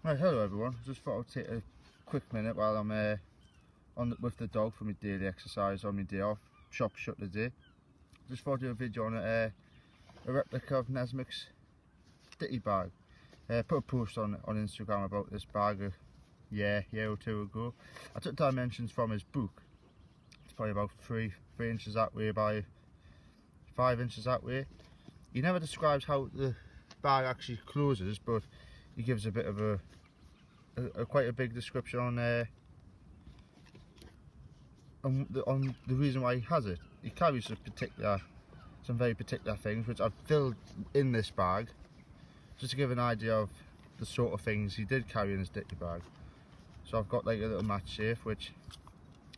Right, hello everyone. Just thought I'd take a quick minute while I'm with the dog for my daily exercise on my day off. Shop shut today. Just thought I'd do a video on a replica of Nessmuk's ditty bag. Put a post on Instagram about this bag a year or two ago. I took dimensions from his book. It's probably about 3 inches that way by 5 inches that way. He never describes how the bag actually closes, but he gives a bit of a quite a big description on the reason why he has it. He carries some very particular things which I've filled in this bag just to give an idea of the sort of things he did carry in his ditty bag. So I've got like a little match safe, which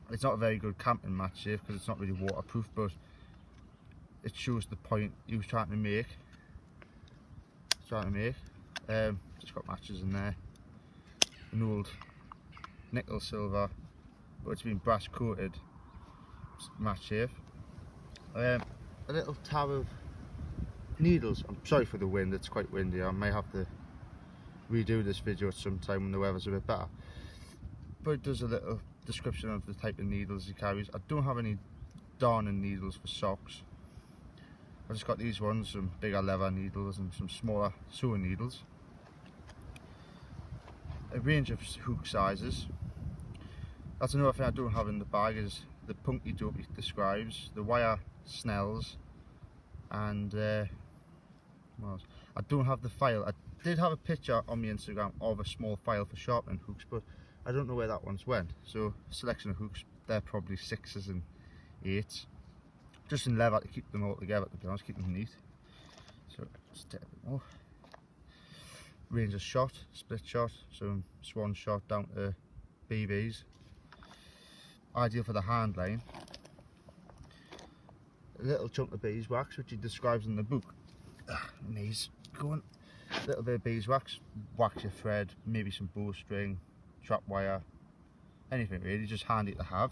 it's not a very good camping match safe because it's not really waterproof, but it shows the point he was trying to make. Just got matches in there, an old nickel silver, but it's been brass coated match safe. A little tab of needles. I'm sorry for the wind, it's quite windy. I may have to redo this video at some time when the weather's a bit better, but it does a little description of the type of needles he carries. I don't have any darning needles for socks. I just got these ones, some bigger leather needles and some smaller sewing needles. A range of hook sizes. That's another thing I don't have in the bag, is the punky dope he describes, the wire snells, and what else? I don't have the file. I did have a picture on my Instagram of a small file for sharpening hooks, but I don't know where that one's went. So selection of hooks, they're probably 6s and 8s. Just in leather to keep them all together, to be honest, keep them neat. So let's take a bit more. Range of shot, split shot, some swan shot down to BBs. Ideal for the hand line. A little chunk of beeswax, which he describes in the book. Knees going. A little bit of beeswax, wax your thread, maybe some bowstring, trap wire, anything really, just handy to have.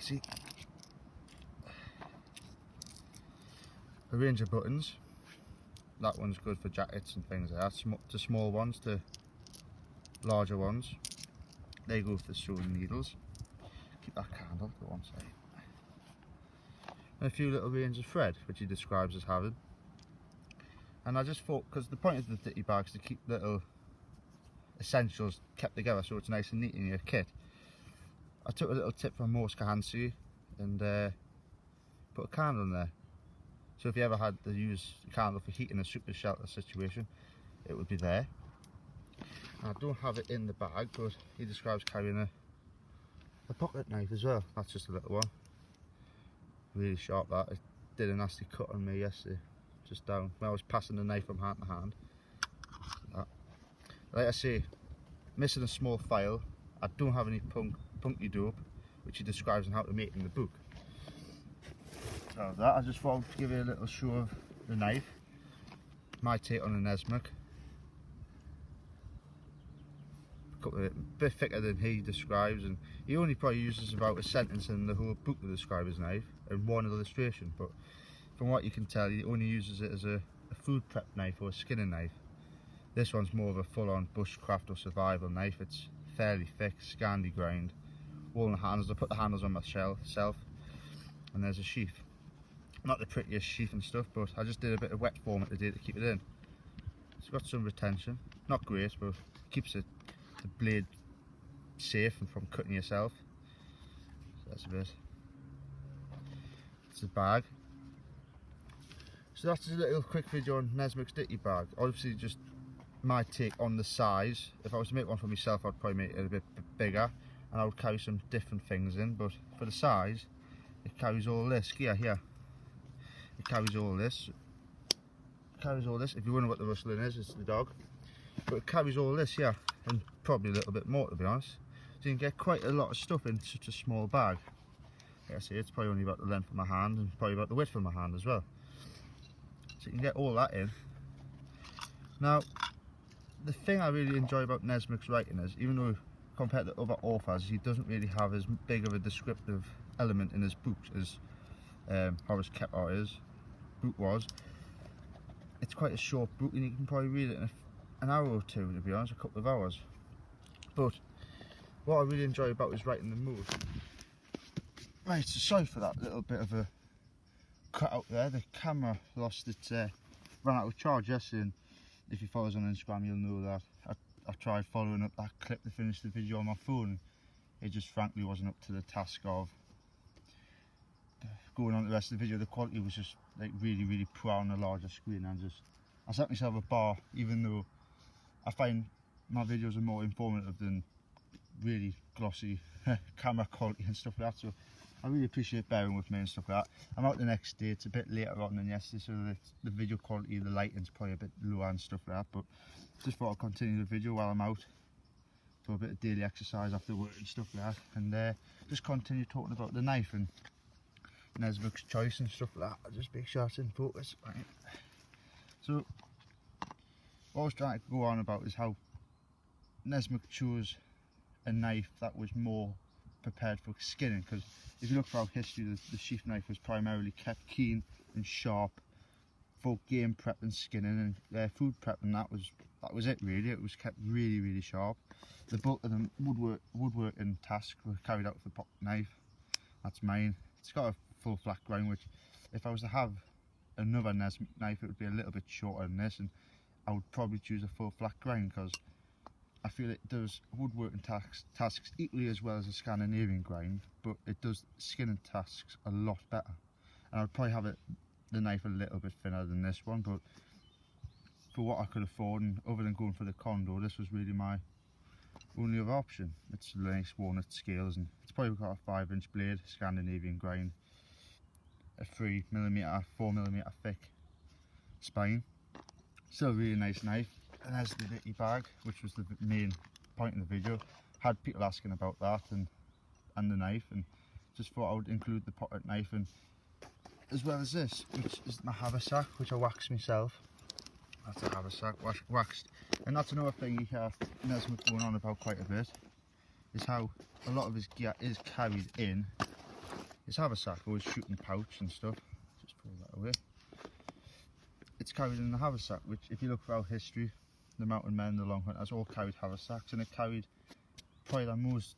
See, a range of buttons. That one's good for jackets and things like that, to small ones to larger ones. They go for the sewing needles. Keep that candle to one side. And a few little range of thread, which he describes as having. And I just thought, because the point of the ditty bag is to keep little essentials kept together so it's nice and neat in your kit. I took a little tip from Morse Kahansi and put a candle in there. So if you ever had to use a candle for heat in a super shelter situation, it would be there. And I don't have it in the bag, but he describes carrying a pocket knife as well. That's just a little one. Really sharp that. It did a nasty cut on me yesterday, just down when I was passing the knife from hand to hand. Like I say, missing a small file. I don't have any punky dope, which he describes on how to make in the book. So that, I just thought I'd give you a little show of the knife. My take on the Nessmuk. A bit thicker than he describes, and he only probably uses about a sentence in the whole book to describe his knife and one illustration, but from what you can tell he only uses it as a food prep knife or a skinning knife. This one's more of a full-on bushcraft or survival knife. It's fairly thick, Scandi grind. All in the handles. I put the handles on myself, and there's a sheath. Not the prettiest sheath and stuff, but I just did a bit of wet forming today to keep it in. It's got some retention, not great, but keeps the blade safe and from cutting yourself. So that's a bit. It's a bag. So that's a little quick video on Nessmuk's ditty bag. Obviously just my take on the size. If I was to make one for myself, I'd probably make it a bit bigger and I would carry some different things in, but for the size it carries all this gear here. It carries all this. If you wonder what the rustling is, it's the dog. But it carries all this here, and probably a little bit more, to be honest. So you can get quite a lot of stuff in such a small bag. Like I say, it's probably only about the length of my hand and probably about the width of my hand as well. So you can get all that in. Now, the thing I really enjoy about Nessmuk's writing is, even though compared to other authors, he doesn't really have as big of a descriptive element in his books as Horace Kepler book was. it's quite a short book and you can probably read it in an hour or two, to be honest, a couple of hours. But what I really enjoy about is writing the mood. Right, so sorry for that little bit of a cut out there. The camera lost its, ran out of charge yesterday, and if you follow us on Instagram you'll know that I tried following up that clip to finish the video on my phone. It just frankly wasn't up to the task of going on to the rest of the video. The quality was just like really poor on a larger screen, and I set myself a bar, even though I find my videos are more informative than really glossy camera quality and stuff like that. So I really appreciate bearing with me and stuff like that. I'm out the next day, it's a bit later on than yesterday, so the video quality, the lighting's probably a bit lower and stuff like that, but just thought I'd continue the video while I'm out for a bit of daily exercise after work and stuff like that, and just continue talking about the knife and Nessmuk's choice and stuff like that. I'll just make sure it's in focus. Right. So what I was trying to go on about is how Nessmuk chose a knife that was more prepared for skinning, because if you look throughout history, the sheath knife was primarily kept keen and sharp for game prep and skinning and food prep, and that was it really. It was kept really sharp. The bulk of the woodworking tasks were carried out with the pocket knife. That's mine. It's got a full flat grind, which if I was to have another Nessmuk knife it would be a little bit shorter than this, and I would probably choose a full flat grind because I feel it does woodworking tasks equally as well as a Scandinavian grind, but it does skinning tasks a lot better. And I'd probably have the knife a little bit thinner than this one, but for what I could afford, and other than going for the Condor, this was really my only other option. It's nice walnut scales, and it's probably got a 5-inch blade, Scandinavian grind, a 3mm, 4mm thick spine. Still a really nice knife. And there's the ditty bag, which was the main point in the video. Had people asking about that and the knife, and just thought I would include the pocket knife, and as well as this, which is my haversack, which I waxed myself. That's a haversack waxed, and that's another thing you hear Nessmuk going on about quite a bit, is how a lot of his gear is carried in his haversack or his shooting pouch and stuff. Just pull that away. It's carried in the haversack, which if you look throughout history, the mountain men, the long hunters all carried haversacks, and it carried probably the most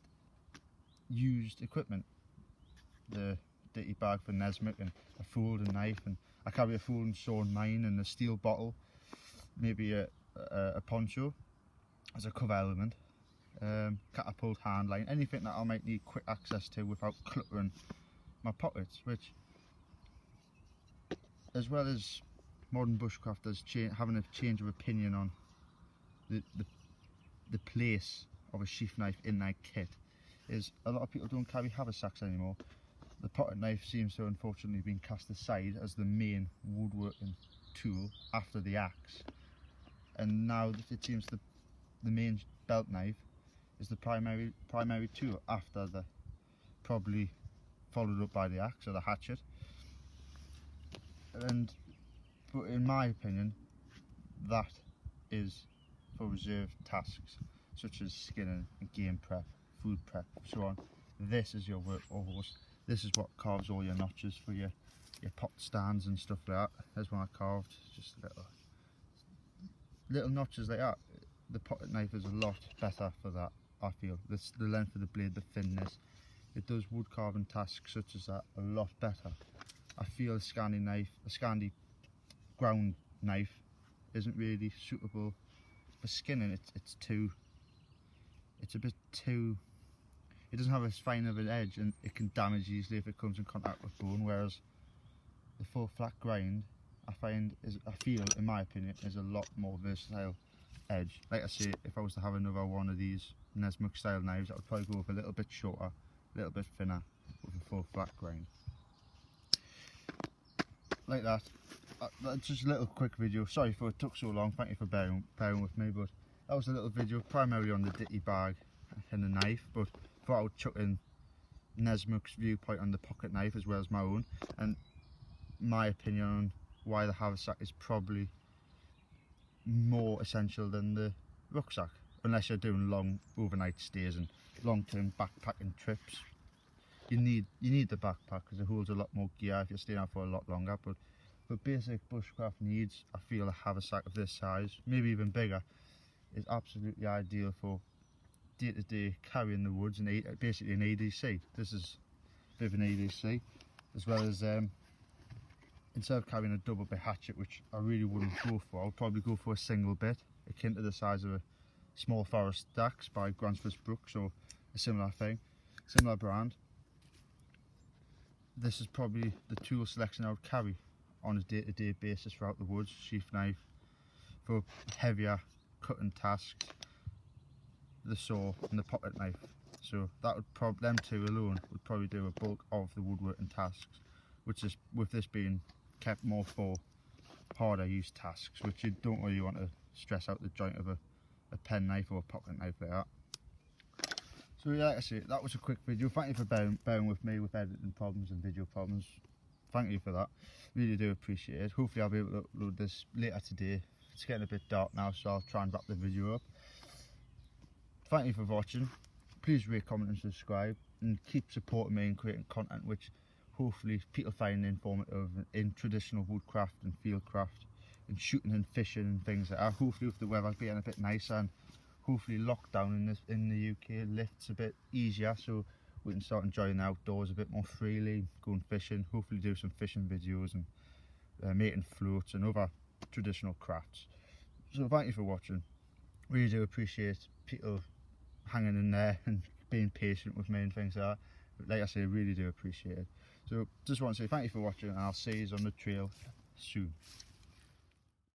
used equipment. The ditty bag for Nessmuk, and a folding knife, and I carry a folding saw in mine, and a steel bottle, maybe a poncho as a cover element, catapult handline, anything that I might need quick access to without cluttering my pockets, which, as well as modern bushcrafters having a change of opinion on the place of a sheath knife in their kit, is a lot of people don't carry haversacks anymore. The pocket knife seems to unfortunately been cast aside as the main woodworking tool after the axe, and now it seems the main belt knife is the primary tool after the, probably followed up by the axe or the hatchet. But in my opinion, that is for reserved tasks such as skinning and game prep, food prep, so on. This is your workhorse. This is what carves all your notches for your pot stands and stuff like that. There's one I carved, just little notches like that. The pocket knife is a lot better for that, I feel. The length of the blade, the thinness, it does wood carving tasks such as that a lot better. I feel a Scandi ground knife isn't really suitable for skinning. It's a bit too, it doesn't have as fine of an edge, and it can damage easily if it comes in contact with bone, whereas the full flat grind I feel in my opinion is a lot more versatile edge. Like I say, if I was to have another one of these Nessmuk style knives, I would probably go with a little bit shorter, a little bit thinner, with a full flat grind. Like that. That's just a little quick video. Sorry for it took so long, thank you for bearing with me, but that was a little video primarily on the ditty bag and the knife, but thought I would chuck in Nessmuk's viewpoint on the pocket knife as well as my own, and my opinion on why the haversack is probably more essential than the rucksack, unless you're doing long overnight stays and long-term backpacking trips. You need the backpack because it holds a lot more gear if you're staying out for a lot longer, but for basic bushcraft needs, I feel a haversack of this size, maybe even bigger, is absolutely ideal for day-to-day carry in the woods, and basically an ADC. This is a bit of an ADC, as well as instead of carrying a double bit hatchet, which I really wouldn't go for, I would probably go for a single bit, akin to the size of a small forest stacks by Gransford Brooks, or a similar thing, similar brand. This is probably the tool selection I would carry on a day-to-day basis throughout the woods. Sheath knife for heavier cutting tasks, the saw and the pocket knife. So that would them two alone would probably do a bulk of the woodworking tasks, which is, with this being kept more for harder use tasks, which you don't really want to stress out the joint of a pen knife or a pocket knife like that. So yeah, like I say, that was a quick video. Thank you for bearing with me with editing problems and video problems. Thank you for that. Really do appreciate it. Hopefully I'll be able to upload this later today. It's getting a bit dark now, so I'll try and wrap the video up. Thank you for watching. Please rate, comment and subscribe, and keep supporting me in creating content which hopefully people find informative in traditional woodcraft and fieldcraft, and shooting and fishing and things like that. Hopefully with the weather being a bit nicer, and hopefully lockdown in the UK lifts a bit easier, so we can start enjoying the outdoors a bit more freely, going fishing, hopefully do some fishing videos and making floats and other traditional crafts. So thank you for watching. Really do appreciate people hanging in there and being patient with me and things like that. But like I say, really do appreciate it. So just want to say thank you for watching, and I'll see you on the trail soon.